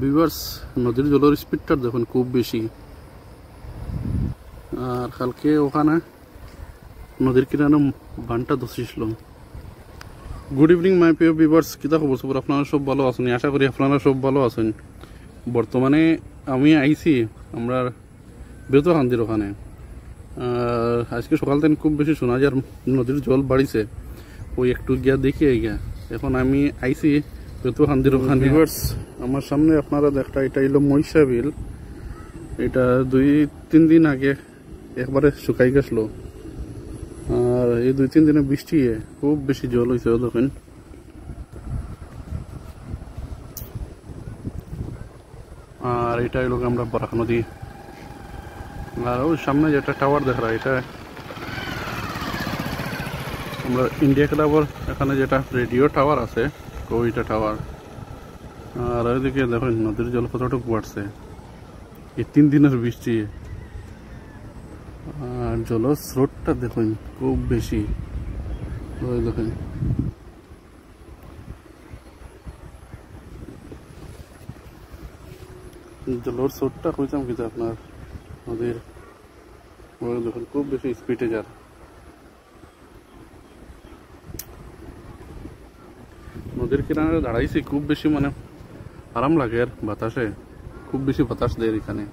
Viewers, নদীর জলের স্পিডটা দেখুন খুব বেশি। আর কালকে ওখানে নদীর কিনারে বানটা ধসিছিল। গুড ইভিনিং মাই প্রিয় ভিউয়ার্স, কিতা খবর সবর? আপনারা সব ভালো আছেন? আশা করি আপনারা সব ভালো আছেন। বর্তমানে আমি আইছি আমরা বেতখান্দির ওখানে। আজকে সকাল থেকে খুব বেশি শোনা যায় নদীর জল বাড়িছে, ওই একটু গিয়া দেখি গিয়া। এখন আমি আইছি বেতখান্দির ওখানে। ভিউয়ার্স, আমার সামনে আপনারা দেখা, এটা হইল মহিষা বিল। এটা 2-3 দিন আগে একবারে শুকাই গেছিল। আর এই 2-3 দিনে বৃষ্টি খুব বেশি জল হয়েছে দেখেন। আর এটা হইল আমরা বরাক নদী। আর ওই সামনে যেটা টাওয়ার দেখা, এটা আমরা ইন্ডিয়া ক্লাবের এখানে যেটা রেডিও টাওয়ার আছে, ওইটা টাওয়ার। আর ওইদিকে দেখেন নদীর জল কতটুকু বাড়ছে এই 3 দিনের বৃষ্টি। আর জলের স্রোতটা দেখুন খুব বেশি। ওই দেখেন জলের স্রোতটা কইতাম কিন্তু আপনার নদীর, ওই দেখুন খুব বেশি স্পিডে যার। নদীর কিনারে দাঁড়াইছি, খুব বেশি মানে আরাম লাগে। আর বাতাসে খুব বেশি বাতাস দেয় এখানে।